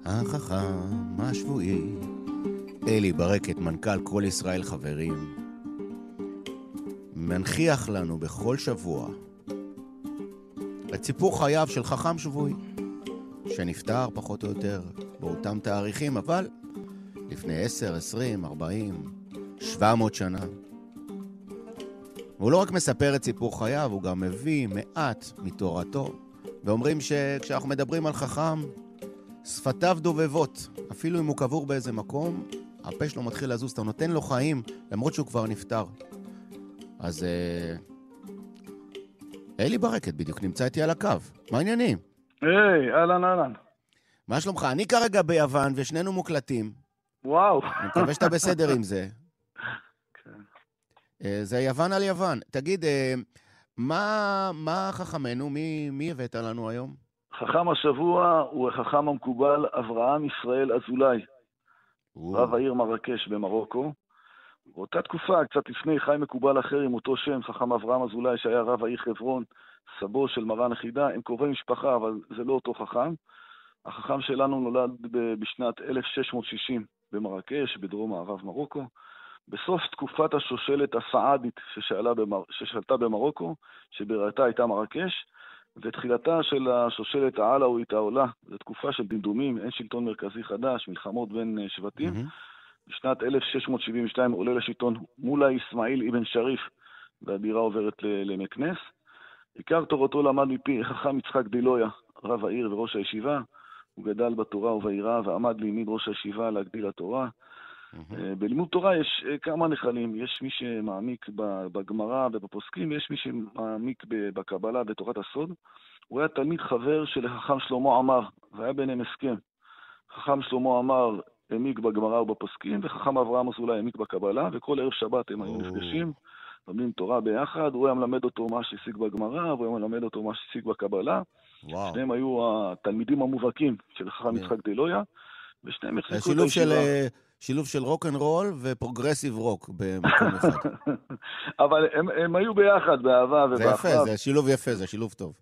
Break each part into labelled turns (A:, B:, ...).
A: החכם השבועי, אלי ברקת, מנכ"ל כל ישראל חברים, מנחיח לנו בכל שבוע את סיפור חייו של חכם שבועי, שנפטר פחות או יותר באותם תאריכים, אבל לפני 10, 20, 40, 700 שנה. הוא לא רק מספר את סיפור חייו, הוא גם מביא מעט מתורתו. ואומרים שכשאנחנו מדברים על חכם, שפתיו דובבות. אפילו אם הוא קבור באיזה מקום, הפה שלו מתחיל לזוז, אתה נותן לו חיים, למרות שהוא כבר נפטר. אז אלי ברקת בדיוק נמצא איתי על הקו. מה העניינים?
B: היי, אהלן.
A: מה שלומך? אני כרגע ביוון ושנינו מוקלטים.
B: וואו.
A: אני מקווה שאתה בסדר עם זה.
B: כן.
A: זה יוון על יוון. תגיד, מה חכמנו? מי הבאת לנו היום?
B: חכם השבוע הוא החכם המקובל אברהם ישראל אזולאי, רב העיר מרקש במרוקו. באותה תקופה, קצת לפני, חי מקובל אחר עם אותו שם, חכם אברהם אזולאי, שהיה רב העיר חברון, סבו של מרן החידה. הם קרובי משפחה, אבל זה לא אותו חכם. החכם שלנו נולד בשנת 1660 במרקש, בדרום מערב מרוקו. בסוף תקופת השושלת הסעדית ששלטה במרוקו, שבירתה הייתה מרקש, ותחילתה של השושלת העלאווית העולה, זו תקופה של דמדומים, אין שלטון מרכזי חדש, מלחמות בין שבטים. בשנת 1672 עולה לשלטון מולאי אסמאעיל אבן שריף, והבירה עוברת למקנס. עיקר תורתו למד מפי חכם יצחק דילויה, רב העיר וראש הישיבה. הוא גדל בתורה וביראה ועמד לימד ראש הישיבה להגדיל התורה. בלימוד תורה יש כמה נחלים, יש מי שמעמיק בגמרא ובפוסקים, ויש מי שמעמיק בקבלה בתורת הסוד. הוא היה תלמיד חבר של חכם שלמה עמר, והיה ביניהם הסכם. חכם שלמה עמר העמיק בגמרא ובפוסקים, וחכם אברהם אזולאי העמיק בקבלה, וכל ערב שבת הם היו נפגשים, לומדים תורה ביחד. הוא היה מלמד אותו מה שהשיג בגמרא, והוא היה מלמד אותו מה שהשיג בקבלה. שניהם היו התלמידים המובהקים של חכם יצחק דילויה, ושניהם החזיקו את הישיבה.
A: שילוב של רוק אנד רול ופרוגרסיב רוק במקום אחד.
B: אבל הם היו ביחד, באהבה ובאחווה.
A: זה יפה, זה שילוב יפה, זה שילוב טוב.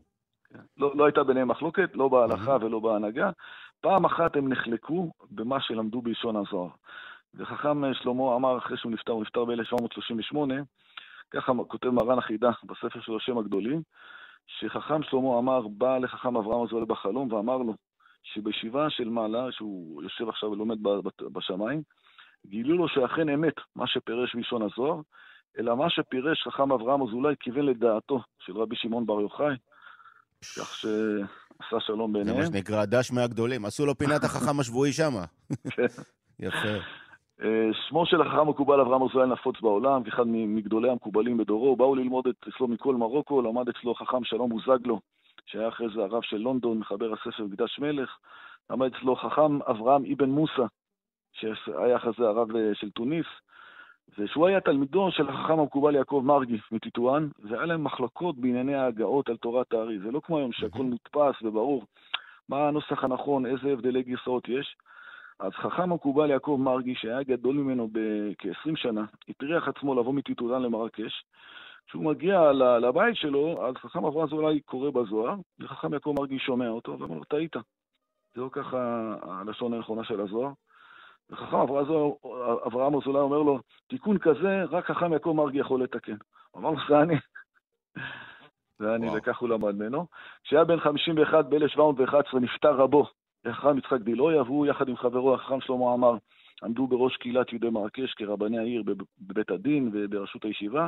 B: לא הייתה ביניהם מחלוקת, לא בהלכה ולא בהנהגה. פעם אחת הם נחלקו במה שלמדו בלשון הזוהר. וחכם שלמה אמר, אחרי שהוא נפטר, הוא נפטר ב-1738, ככה כותב מרן החידה בספר של השם הגדולים, שחכם שלמה אמר, בא לחכם אברהם אזולאי בחלום ואמר לו, שבישיבה של מעלה, שהוא יושב עכשיו ולומד בשמיים, גילו לו שאכן אמת מה שפירש בלשון הזוהר, אלא מה שפירש חכם אברהם אזולאי כיוון לדעתו של רבי שמעון בר יוחאי, כך שעשה שלום ביניהם.
A: זה מה שנקרא דש מהגדולים. עשו לו פינת החכם השבועי שמה. יפה.
B: שמו של החכם מקובל אברהם אזולאי נפוץ בעולם, כאחד מגדולי המקובלים בדורו. באו ללמוד אצלו מכל מרוקו, למד אצלו חכם שלום בוזגלו, שהיה אחרי זה הרב של לונדון, מחבר הספר מקדש מלך. למד אצלו חכם אברהם אבן מוסא, שהיה אחרי זה הרב של טוניס, ושהוא היה תלמידו של החכם המקובל יעקב מרגי מטיטואן, והיה להם מחלוקות בענייני ההגאות על תורת הארי. זה לא כמו היום שהכל מודפס וברור מה הנוסח הנכון, איזה הבדלי גרסאות יש. אז חכם המקובל יעקב מרגי, שהיה גדול ממנו כ-20 שנה, הטריח עצמו לבוא מטיטואן למרקש. כשהוא מגיע לבית שלו, אז חכם אברהם אזולאי קורא בזוהר, וחכם יעקב מרגי שומע אותו, ואומר לו, טעית. זה לא ככה הלשון הנכונה של הזוהר. וחכם אברהם אזולאי אומר לו, תיקון כזה, רק חכם יעקב מרגי יכול לתקן. הוא אמר לו, זה אני, וכך הוא למד ממנו. כשהיה בן 51 ב-1711 נפטר רבו, חכם יצחק דילויה, והוא יחד עם חברו, החכם שלמה עמר, עמדו בראש קהילת יהודי מרקש כרבני העיר בבית הדין וברשות הישיבה.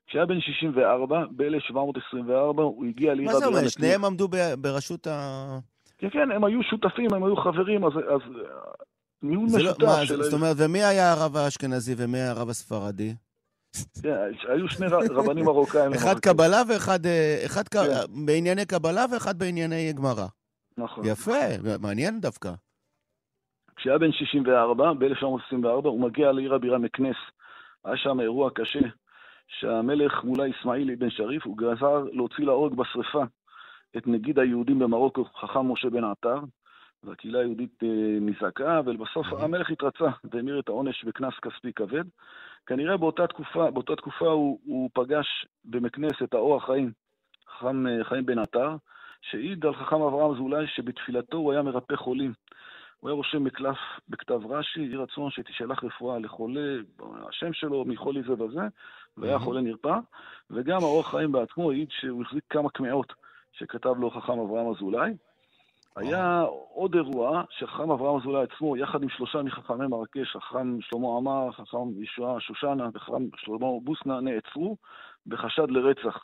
B: כשהיה בן 64, ב-1724, הוא הגיע לעיר הבירה.
A: מה זה אומר? שניהם עמדו בראשות
B: כן, הם היו שותפים, הם היו חברים, אז ניהול משותף של...
A: זאת אומרת, ומי היה הרב האשכנזי ומי היה הרב הספרדי?
B: היו שני רבנים מרוקאים.
A: אחד קבלה ואחד בענייני קבלה ואחד בענייני גמרא.
B: נכון.
A: יפה, מעניין דווקא.
B: כשהיה בן 64, ב-1724, הוא מגיע לעיר הבירה מקנס. היה שם אירוע קשה, שהמלך מולאי אסמאעיל אבן שריף, הוא גזר להוציא להורג בשריפה את נגיד היהודים במרוקו, חכם משה בן עטר, והקהילה היהודית נזעקה, ולבסוף המלך התרצה והמיר את העונש בקנס כספי כבד. כנראה באותה תקופה הוא פגש במקנס את האור החיים, חכם חיים בן עטר, שהעיד על חכם אברהם אזולאי שבתפילתו הוא היה מרפא חולים. הוא היה רושם מקלף בכתב רש"י, יהי רצון שתשלח רפואה לחולה, השם שלו מחולי זה וזה, והיה חולה נרפא, וגם האור החיים בעצמו העיד שהוא החזיק כמה קמעות שכתב לו חכם אברהם אזולאי. היה עוד אירוע שחכם אברהם אזולאי עצמו, יחד עם 3 מחכמי מרקש, חכם שלמה עמר, חכם ישועה שושנה וחכם שלמה בוסנה, נעצרו בחשד לרצח.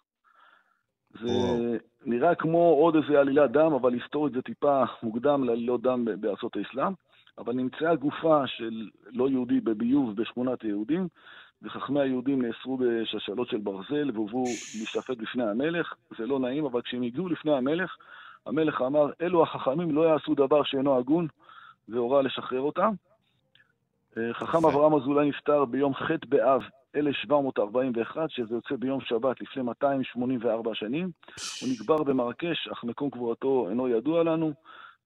B: זה נראה כמו עוד איזה עלילת דם, אבל היסטורית זה טיפה מוקדם לעלילות דם בארצות האסלאם, אבל נמצאה גופה של לא יהודי בביוב בשכונת היהודים, וחכמי היהודים נאסרו בשלשלות של ברזל והובאו להישפט בפני המלך. זה לא נעים, אבל כשהם הגיעו לפני המלך, המלך אמר, אלו החכמים לא יעשו דבר שאינו הגון, והורה לשחרר אותם. חכם אברהם אזולאי נפטר ביום ח' באב 1741, שזה יוצא ביום שבת לפני 284 שנים. הוא נקבר במרקש, אך מקום קבורתו אינו ידוע לנו.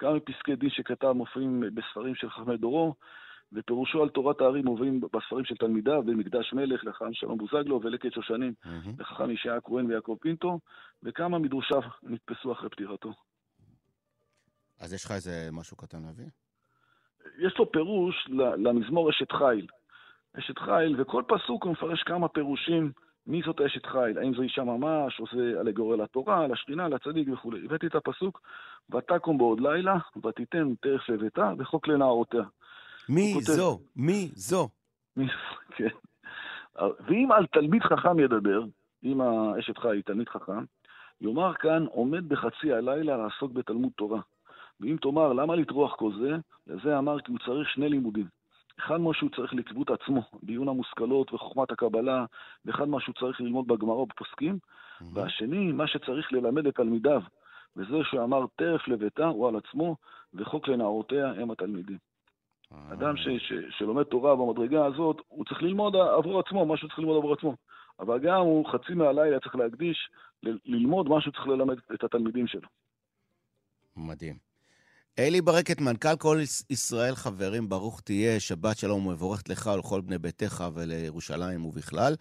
B: גם מפסקי דין שכתב מופיעים בספרים של חכמי דורו, ופירושו על תורת הערים מובאים בספרים של תלמידיו, במקדש מלך לחכם שלום בוזגלו ולקט שושנים לחכם ישעיה הכהן ויעקב פינטו, וכמה מדרושיו נתפסו אחרי פטירתו.
A: אז יש לך איזה משהו קטן להביא? יש
B: לו פירוש למזמור אשת חיל. אשת חיל, וכל פסוק הוא מפרש כמה פירושים, מי זאת אשת חיל, האם זו אישה ממש, או זה אלגוריה לתורה, לשכינה, לצדיק וכו'. הבאתי את הפסוק, ותקום בעוד לילה, ותיתן טרף לביתה, וחוק לנערותיה.
A: מי זו? מי זו?
B: כן. ואם על תלמיד חכם ידבר, אם האשת חיל היא תלמיד חכם, יאמר כאן, עומד בחצי הלילה לעסוק בתלמוד תורה. ואם תאמר, למה לטרוח כל זה? לזה אמר כי הוא צריך 2 לימודים. אחד מה שהוא צריך לכתבות עצמו, בעיון המושכלות וחוכמת הקבלה, ואחד מה שהוא צריך ללמוד בגמרא ובפוסקים, והשני, מה שצריך ללמד את תלמידיו, וזה שאמר טרף לביתה הוא על עצמו, וחוק לנערותיה הם התלמידים. אדם שלומד תורה במדרגה הזאת, הוא צריך ללמוד עבור עצמו, מה שהוא צריך ללמוד עבור עצמו. אבל גם הוא חצי מהלילה צריך להקדיש ללמוד מה שהוא צריך ללמד את התלמידים שלו.
A: מדהים. אלי ברקת, מנכ"ל כל ישראל חברים, ברוך תהיה, שבת שלום ומבורכת לך ולכל בני ביתך ולירושלים ובכלל.